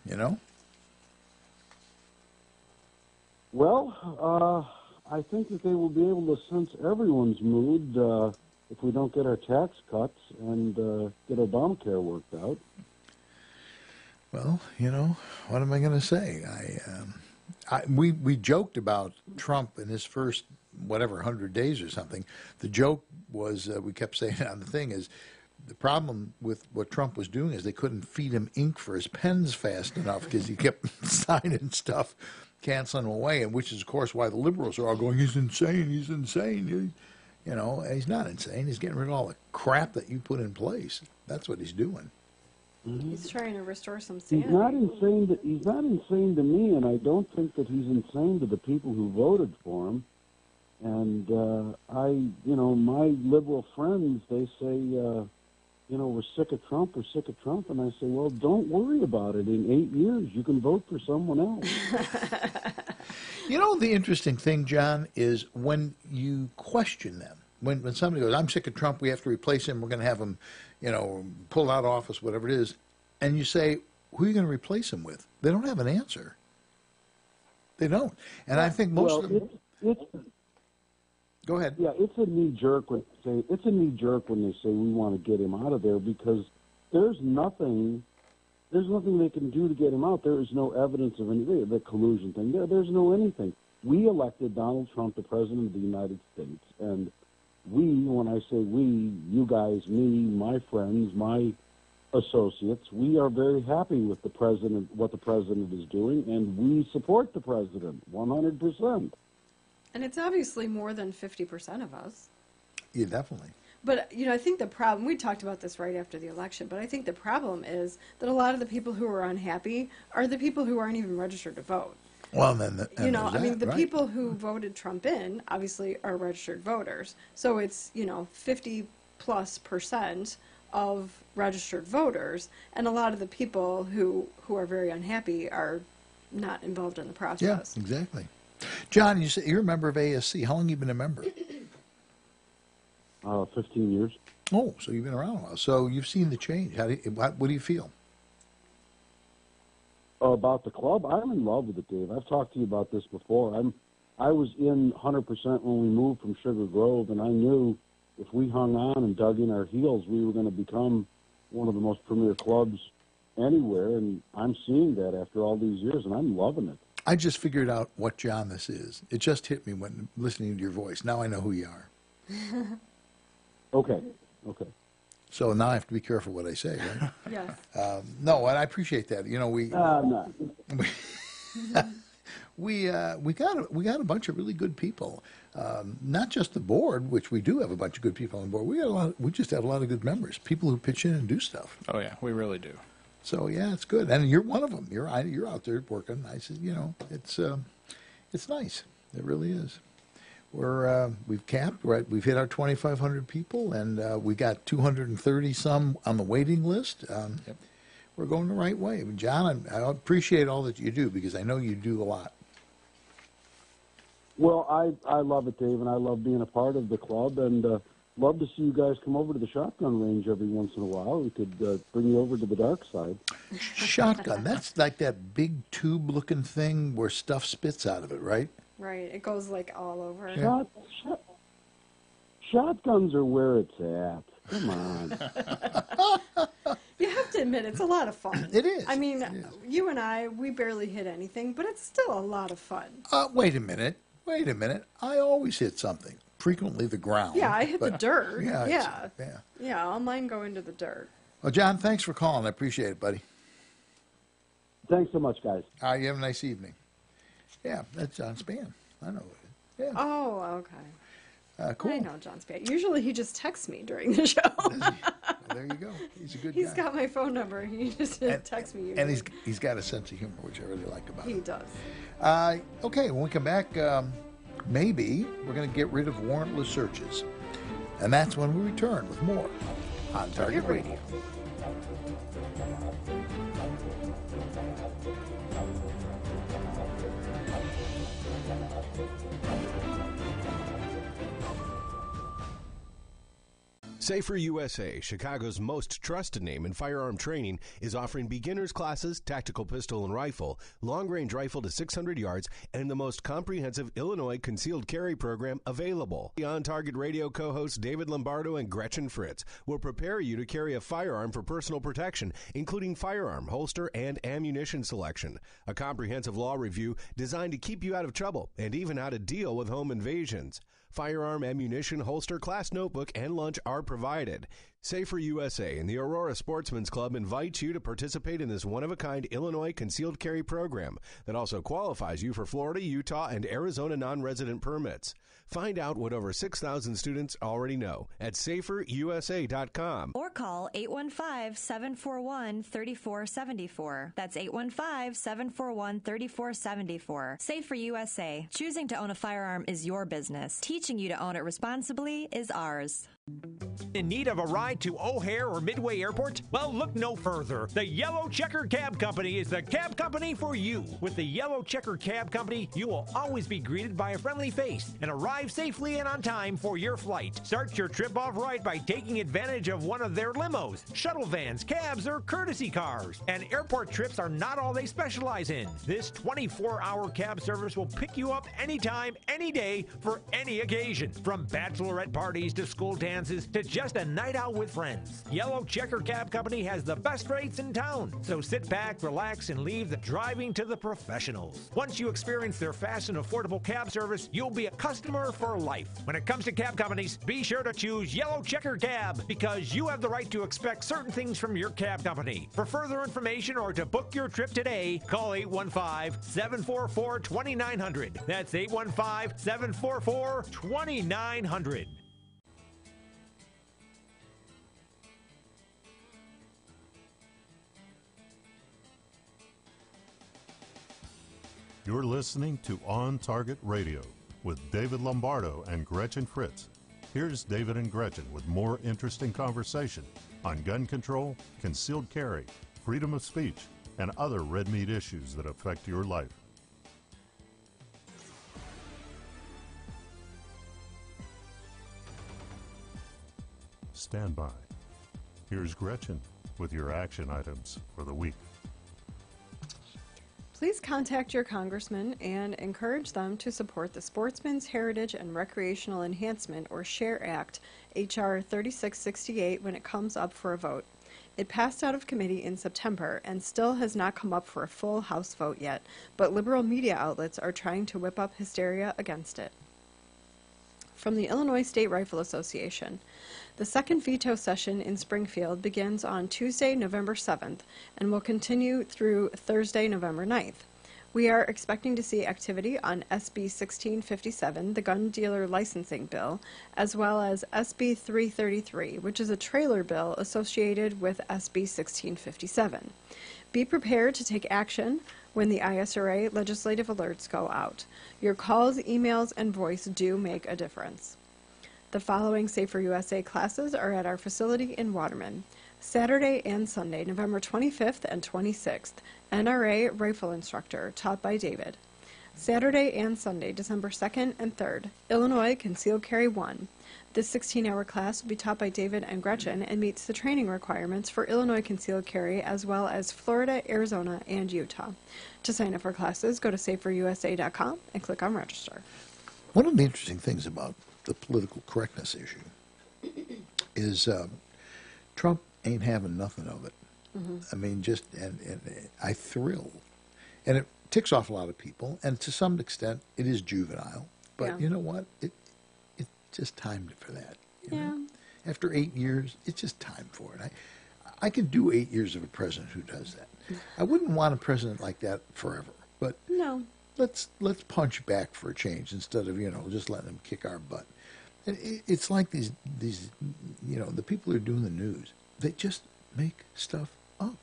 Well, I think that they will be able to sense everyone's mood if we don't get our tax cuts and get Obamacare worked out. Well, what am I going to say? We joked about Trump in his first, 100 days or something. The joke was, we kept saying on the thing, is the problem with what Trump was doing is they couldn't feed him ink for his pens fast enough because he kept signing stuff, canceling away, and which is, of course, why the liberals are all going, he's insane, he's insane. He's not insane. He's getting rid of all the crap that you put in place. That's what he's doing. He's trying to restore some sanity. He's not insane to me, and I don't think that he's insane to the people who voted for him. And my liberal friends, they say, we're sick of Trump, and I say, well, don't worry about it. In 8 years, you can vote for someone else. The interesting thing, John, is when you question them. When somebody goes, I'm sick of Trump, we have to replace him, we're going to have him, pull out of office, whatever it is, and you say, who are you going to replace him with? They don't have an answer. They don't. And I think most of them... Go ahead. Yeah, it's a knee jerk when they say we want to get him out of there, because there's nothing they can do to get him out. There is no evidence of anything, the collusion thing. There's no anything. We elected Donald Trump the President of the United States, and we, when I say we, you guys, me, my friends, my associates, we are very happy with the president, what the president is doing, and we support the president 100%. And it's obviously more than 50% of us. Yeah, definitely. But, I think the problem, we talked about this right after the election, but I think the problem is that a lot of the people who are unhappy are the people who aren't even registered to vote. Well, then, the people who voted Trump in obviously are registered voters. So it's, 50+% of registered voters, and a lot of the people who are very unhappy are not involved in the process. Yeah, exactly. John, you say you're a member of ASC. How long have you been a member? 15 years. Oh, so you've been around a while. So you've seen the change. What do you feel? About the club, I'm in love with it, Dave. I've talked to you about this before. I was in 100% when we moved from Sugar Grove, and I knew if we hung on and dug in our heels, we were going to become one of the most premier clubs anywhere, and I'm seeing that after all these years, and I'm loving it. I just figured out what John this is. It just hit me when listening to your voice. Now I know who you are. Okay. So now I have to be careful what I say, right? Yes. No, and I appreciate that. No. we got a bunch of really good people. Not just the board, which we do have a bunch of good people on the board. We just have a lot of good members, people who pitch in and do stuff. Oh yeah, we really do. So yeah, it's good, and you're one of them. You're out there working. I said, it's nice. It really is. We've capped, right? We've hit our 2,500 people, and we got 230 some on the waiting list. Yep. We're going the right way. John, I appreciate all that you do because I know you do a lot. Well, I love it, Dave, and I love being a part of the club, and love to see you guys come over to the shotgun range every once in a while. We could bring you over to the dark side. Shotgun, that's like that big tube-looking thing where stuff spits out of it, right? Right. It goes like all over. Yeah. Shotguns are where it's at. Come on. You have to admit, it's a lot of fun. It is. I mean, you and I, we barely hit anything, but it's still a lot of fun. Wait a minute. I always hit something. Frequently the ground. Yeah, I hit the dirt. Yeah. Yeah, all mine go into the dirt. Well, John, thanks for calling. I appreciate it, buddy. Thanks so much, guys. All right, you have a nice evening. Yeah, that's John Spann. I know it. Yeah. Oh, okay. Cool. I know John Spann. Usually he just texts me during the show. Well, there you go. He's a good guy. He's got my phone number. He just texts me usually. And he's got a sense of humor, which I really like about him. He does. Okay, when we come back, maybe we're going to get rid of warrantless searches. And that's when we return with more on Target Radio. Safer USA, Chicago's most trusted name in firearm training, is offering beginners classes, tactical pistol and rifle, long-range rifle to 600 yards, and the most comprehensive Illinois concealed carry program available. The On Target Radio co-hosts David Lombardo and Gretchen Fritz will prepare you to carry a firearm for personal protection, including firearm, holster, and ammunition selection. A comprehensive law review designed to keep you out of trouble and even how to deal with home invasions. Firearm, ammunition, holster, class notebook, and lunch are provided. Safer USA and the Aurora Sportsman's Club invite you to participate in this one-of-a-kind Illinois concealed carry program that also qualifies you for Florida, Utah, and Arizona non-resident permits. Find out what over 6,000 students already know at saferusa.com. Or call 815-741-3474. That's 815-741-3474. Safer USA. Choosing to own a firearm is your business. Teaching you to own it responsibly is ours. In need of a ride to O'Hare or Midway Airport? Well, look no further. The Yellow Checker Cab Company is the cab company for you. With the Yellow Checker Cab Company, you will always be greeted by a friendly face and arrive safely and on time for your flight. Start your trip off right by taking advantage of one of their limos, shuttle vans, cabs, or courtesy cars. And airport trips are not all they specialize in. This 24-hour cab service will pick you up anytime, any day, for any occasion. From bachelorette parties to school dances to just a night out with friends. Yellow Checker Cab Company has the best rates in town. So sit back, relax, and leave the driving to the professionals. Once you experience their fast and affordable cab service, you'll be a customer for life. When it comes to cab companies, be sure to choose Yellow Checker Cab because you have the right to expect certain things from your cab company. For further information or to book your trip today, call 815-744-2900. That's 815-744-2900. You're listening to On Target Radio with David Lombardo and Gretchen Fritz. Here's David and Gretchen with more interesting conversation on gun control, concealed carry, freedom of speech, and other red meat issues that affect your life. Stand by. Here's Gretchen with your action items for the week. Please contact your congressman and encourage them to support the Sportsman's Heritage and Recreational Enhancement, or SHARE Act, H.R. 3668, when it comes up for a vote. It passed out of committee in September and still has not come up for a full House vote yet, but liberal media outlets are trying to whip up hysteria against it. From the Illinois State Rifle Association. The second veto session in Springfield begins on Tuesday, November 7th, and will continue through Thursday, November 9th. We are expecting to see activity on SB 1657, the gun dealer licensing bill, as well as SB 333, which is a trailer bill associated with SB 1657. Be prepared to take action when the ISRA legislative alerts go out. Your calls, emails, and voice do make a difference. The following Safer USA classes are at our facility in Waterman. Saturday and Sunday, November 25th and 26th, NRA Rifle Instructor, taught by David. Saturday and Sunday, December 2nd and 3rd, Illinois Concealed Carry 1. This 16-hour class will be taught by David and Gretchen and meets the training requirements for Illinois Concealed Carry as well as Florida, Arizona, and Utah. To sign up for classes, go to saferusa.com and click on Register. One of the interesting things about the political correctness issue is Trump ain't having nothing of it. Mm-hmm. I mean, and I thrill. And it ticks off a lot of people, and to some extent, it is juvenile. But you know what? It's just time for that. You know? After 8 years, it's just time for it. I can do 8 years of a president who does that. I wouldn't want a president like that forever. But no. Let's punch back for a change instead of, just letting them kick our butt. It's like these the people who are doing the news, they just make stuff up.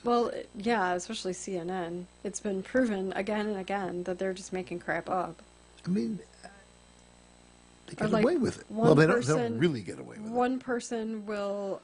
Well, yeah, especially CNN. It's been proven again and again that they're just making crap up. I mean, they get away with it. Well, they don't really get away with it. One person will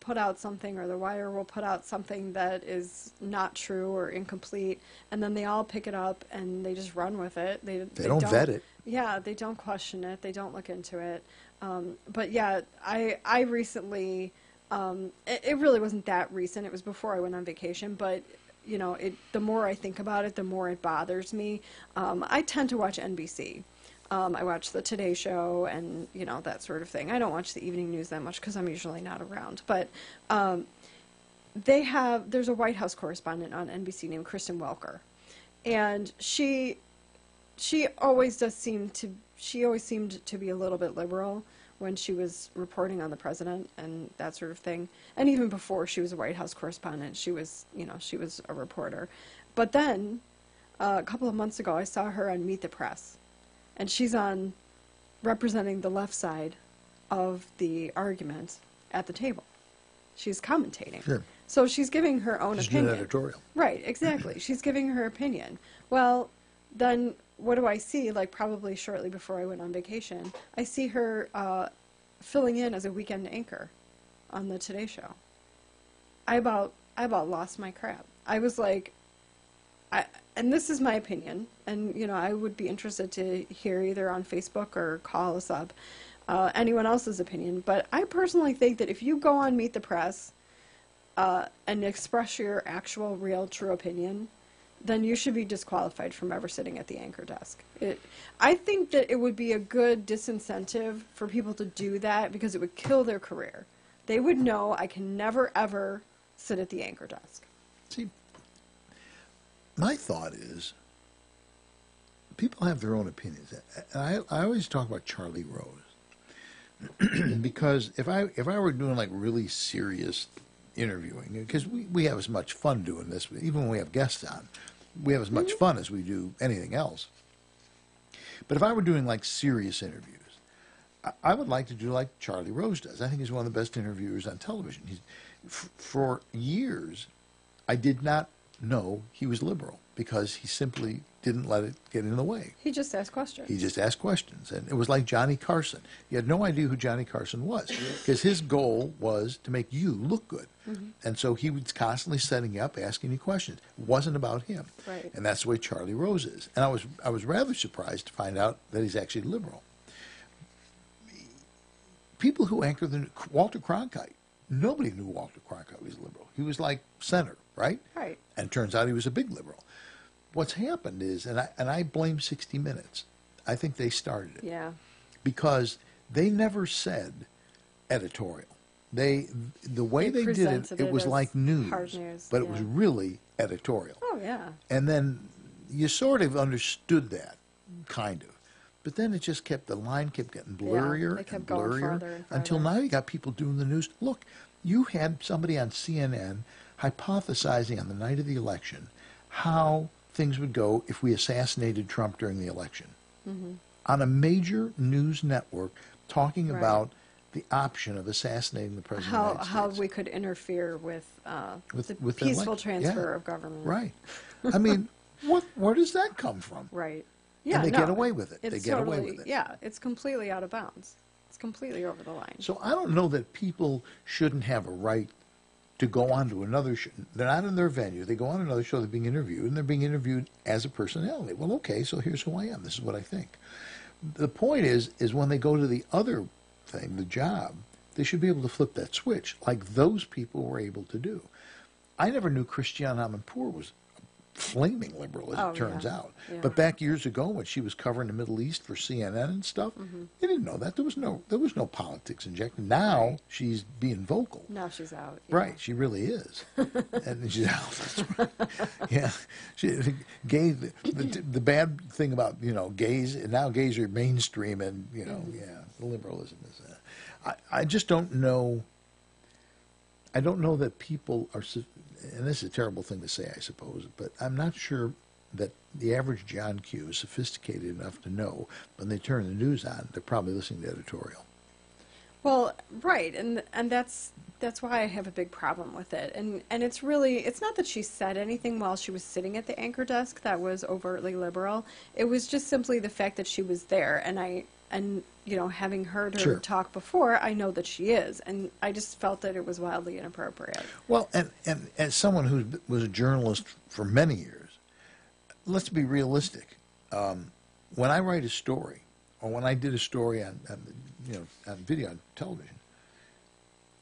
put out something, or The Wire will put out something that is not true or incomplete, and then they all pick it up and they just run with it. They don't vet it. Yeah, they don't question it. They don't look into it. But yeah, I recently, it really wasn't that recent. It was before I went on vacation, but the more I think about it, the more it bothers me. I tend to watch NBC. I watch the Today Show and, that sort of thing. I don't watch the evening news that much because I'm usually not around. But there's a White House correspondent on NBC named Kristen Welker. And she always seemed to be a little bit liberal when she was reporting on the president and that sort of thing. And even before she was a White House correspondent, she was a reporter. But then, a couple of months ago, I saw her on Meet the Press. And she's on representing the left side of the argument at the table. She's commentating. Sure. So she's giving her own opinion. She's an editorial. Right, exactly. She's giving her opinion. Well, then what do I see? Like probably shortly before I went on vacation, I see her filling in as a weekend anchor on the Today Show. I about lost my crap. I was like, and this is my opinion, and I would be interested to hear either on Facebook or call us up anyone else's opinion. But I personally think that if you go on Meet the Press and express your actual, real, true opinion, then you should be disqualified from ever sitting at the anchor desk. I think that it would be a good disincentive for people to do that because it would kill their career. They would know I can never, ever sit at the anchor desk. See, my thought is people have their own opinions. And I always talk about Charlie Rose because if I were doing like really serious interviewing, because we have as much fun doing this, even when we have guests on, we have as much fun as we do anything else. But if I were doing like serious interviews, I would like to do like Charlie Rose does. I think he's one of the best interviewers on television. For years, I did not know he was liberal because he simply didn't let it get in the way. He just asked questions. He just asked questions. And it was like Johnny Carson. You had no idea who Johnny Carson was because his goal was to make you look good. And so he was constantly setting you up, asking you questions. It wasn't about him. Right. And that's the way Charlie Rose is. And I was rather surprised to find out that he's actually liberal. People who anchor Walter Cronkite, nobody knew Walter Cronkite was liberal. He was like center, right? Right. And it turns out he was a big liberal. What's happened is, and I blame 60 Minutes. I think they started it. Yeah. Because they never said editorial. The way they did it, it was like news, hard news, but it was really editorial. Oh, yeah. And then you sort of understood that, kind of. But then it just the line kept getting blurrier kept and going blurrier farther and farther. until now you got people doing the news. Look, you had somebody on CNN hypothesizing on the night of the election how things would go if we assassinated Trump during the election. On a major news network talking about the option of assassinating the president of the United States. How we could interfere with the the peaceful election. transfer of government. Right. I mean, where does that come from? Right. And they get away with it. They get away with it. Yeah, it's completely out of bounds. It's completely over the line. So I don't know that people shouldn't have a right to go on to another show. They're not in their venue. They go on another show. They're being interviewed, and they're being interviewed as a personality. Well, okay, so here's who I am. This is what I think. The point is when they go to the other thing, the job, they should be able to flip that switch like those people were able to do. I never knew Christiane Amanpour was flaming liberal, as it turns out. Yeah. But back years ago, when she was covering the Middle East for CNN and stuff, they didn't know that. There was no politics injected. Now she's being vocal. Now she's out. Right, she really is, and she's out. That's right. Yeah, gay. The bad thing about gays now gays are mainstream, and liberalism is. I just don't know. I don't know that people are. And this is a terrible thing to say, I suppose, but I'm not sure that the average John Q is sophisticated enough to know when they turn the news on, they're probably listening to editorial. Well, right, and that's why I have a big problem with it. And it's not that she said anything while she was sitting at the anchor desk that was overtly liberal. It was just simply the fact that she was there, and having heard her talk before, I know that she is, and I just felt that it was wildly inappropriate. Well, and as someone who was a journalist for many years, let's be realistic. When I write a story, or when I did a story on video, on television,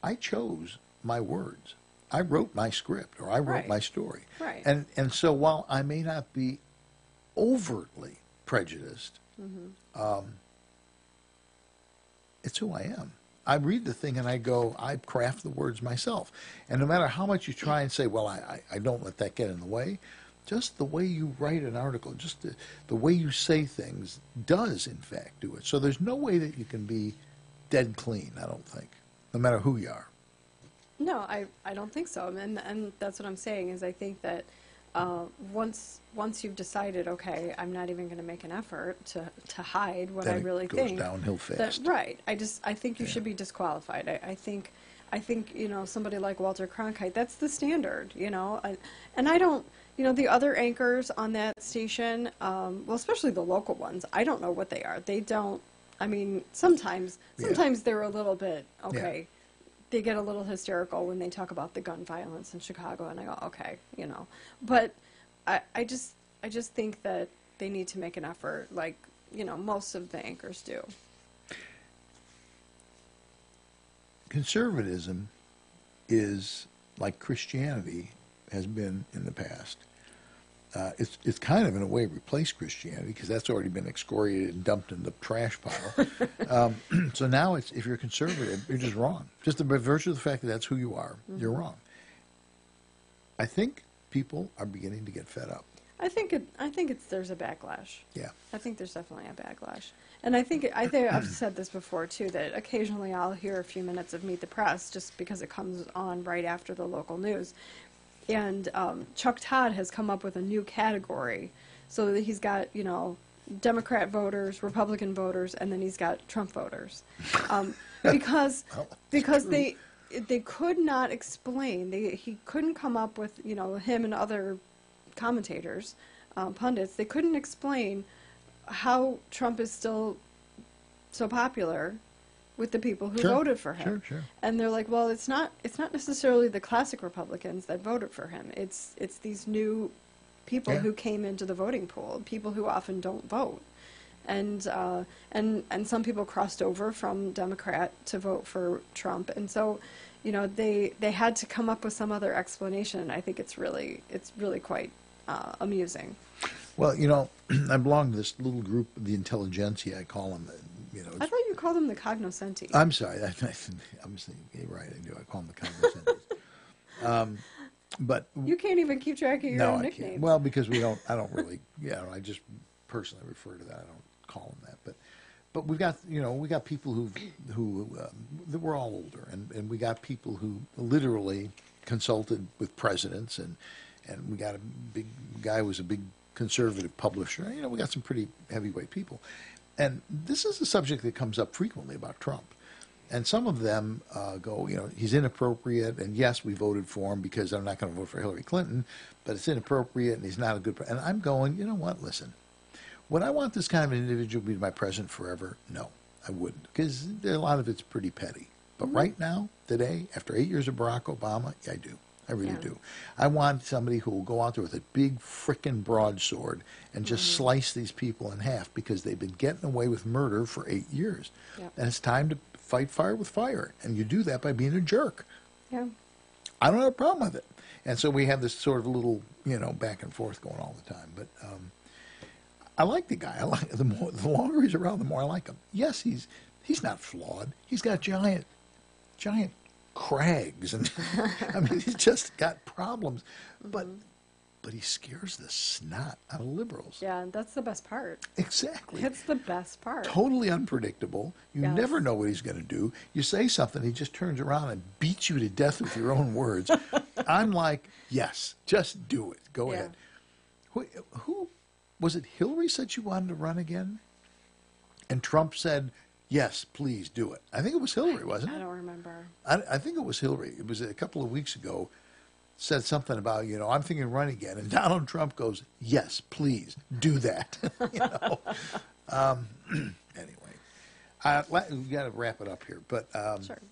I chose my words. I wrote my script, or I wrote my story. Right. And so while I may not be overtly prejudiced, it's who I am. I read the thing and I craft the words myself. And no matter how much you try and say, well, I don't let that get in the way, just the way you write an article, just the way you say things does, in fact, do it. So there's no way that you can be dead clean, I don't think, no matter who you are. No, I don't think so. And that's what I'm saying is I think that once you've decided, okay, I'm not even going to make an effort to hide what I really think. It goes downhill fast. Right. I think you should be disqualified. I think somebody like Walter Cronkite, that's the standard, and I don't, the other anchors on that station, well, especially the local ones, I don't know what they are. They don't, sometimes they're a little bit, okay. Yeah. They get a little hysterical when they talk about the gun violence in Chicago, and I go, okay, But I just think that they need to make an effort, like most of the anchors do. Conservatism is like Christianity has been in the past. It's kind of in a way replaced Christianity because that's already been excoriated and dumped in the trash pile. So now if you're conservative, you're just wrong. Just by virtue of the fact that that's who you are, you're wrong. I think people are beginning to get fed up. I think there's a backlash. Yeah. I think there's definitely a backlash. And I think I've said this before too, that occasionally I'll hear a few minutes of Meet the Press just because it comes on right after the local news. And Chuck Todd has come up with a new category, so that he's got Democrat voters, Republican voters, and then he's got Trump voters, because they could not explain. He couldn't come up with, him and other commentators, pundits. They couldn't explain how Trump is still so popular with the people who voted for him. Sure. And they're like, well, it's not necessarily the classic Republicans that voted for him. It's these new people who came into the voting pool, people who often don't vote. And some people crossed over from Democrat to vote for Trump. And so, they had to come up with some other explanation. I think it's really quite amusing. Well, I belong to this little group, the intelligentsia, I call them. I thought you called them the cognoscenti. I'm sorry. I'm saying, you're right, I do. I call them the cognoscenti. But you can't even keep track of your own nicknames. Can't. Well, because I don't really, I just personally refer to that. I don't call them that. But we got people who we're all older, and we got people who literally consulted with presidents, and we got a big guy who was a big conservative publisher. We got some pretty heavyweight people. And this is a subject that comes up frequently about Trump. And some of them go, he's inappropriate, and yes, we voted for him because I'm not going to vote for Hillary Clinton, but it's inappropriate, and he's not a good president. And I'm going, you know what, listen, would I want this kind of an individual to be my president forever? No, I wouldn't, because a lot of it's pretty petty. But right now, today, after 8 years of Barack Obama, yeah, I do. I really do. I want somebody who will go out there with a big frickin' broadsword and just slice these people in half because they've been getting away with murder for 8 years. Yep. And it's time to fight fire with fire. And you do that by being a jerk. Yeah. I don't have a problem with it. And so we have this sort of little, back and forth going all the time. But I like the guy. I like the longer he's around, the more I like him. Yes, he's not flawed. He's got giant crags, and I mean, he's just got problems. But he scares the snot out of liberals. Yeah, that's the best part. Exactly. It's the best part. Totally unpredictable. You never know what he's going to do. You say something, he just turns around and beats you to death with your own words. I'm like, yes, just do it. Go ahead. Who was it? Hillary said she wanted to run again, and Trump said, yes, please do it. I think it was Hillary, wasn't it? I don't remember. I think it was Hillary. It was a couple of weeks ago. Said something about, I'm thinking of running again. And Donald Trump goes, yes, please, do that. Anyway, we got to wrap it up here. But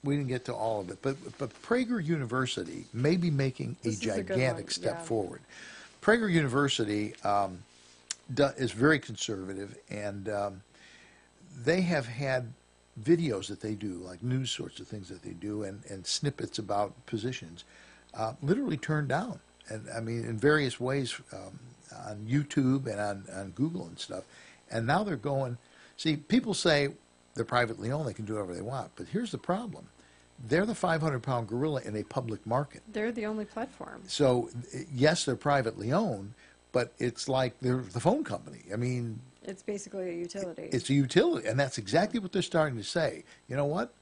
we didn't get to all of it. But Prager University may be making a gigantic step forward. Prager University is very conservative, and they have had videos that they do, like news sorts of things that they do, and snippets about positions, literally turned down. And I mean, in various ways on YouTube and on Google and stuff. And now they're going, see, people say they're privately owned, they can do whatever they want. But here's the problem. They're the 500-pound gorilla in a public market. They're the only platform. So, yes, they're privately owned, but it's like they're the phone company. I mean, it's basically a utility. It's a utility, and that's exactly what they're starting to say. You know what?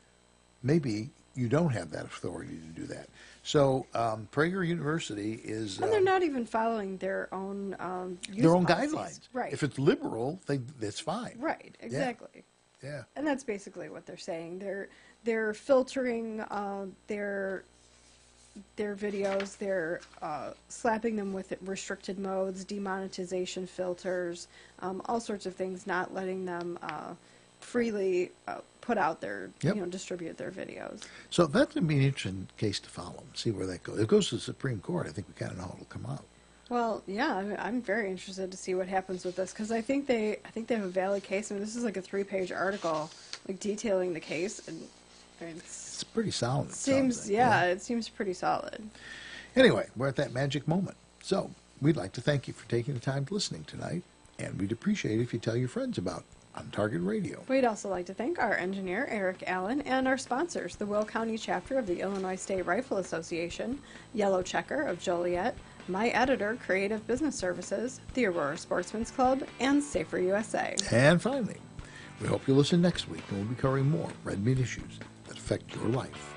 Maybe you don't have that authority to do that. So Prager University is... And they're not even following their own their own guidelines. Right. If it's liberal, that's fine. Right, exactly. Yeah. And that's basically what they're saying. They're filtering their videos. They're slapping them with restricted modes, demonetization filters, all sorts of things, not letting them freely put out their, distribute their videos. So that's going to be an interesting case to follow, see where that goes. If it goes to the Supreme Court, I think we kind of know how it'll come out. Well, yeah, I'm very interested to see what happens with this, because I think they have a valid case. I mean, this is like a 3-page article, like detailing the case, and it's pretty solid. It seems pretty solid. Anyway, we're at that magic moment. So we'd like to thank you for taking the time to listening tonight, and we'd appreciate it if you tell your friends about On Target Radio. We'd also like to thank our engineer, Eric Allen, and our sponsors, the Will County chapter of the Illinois State Rifle Association, Yellow Checker of Joliet, My Editor, Creative Business Services, the Aurora Sportsman's Club, and Safer USA. And finally, we hope you'll listen next week when we'll be covering more red meat issues that affect your life.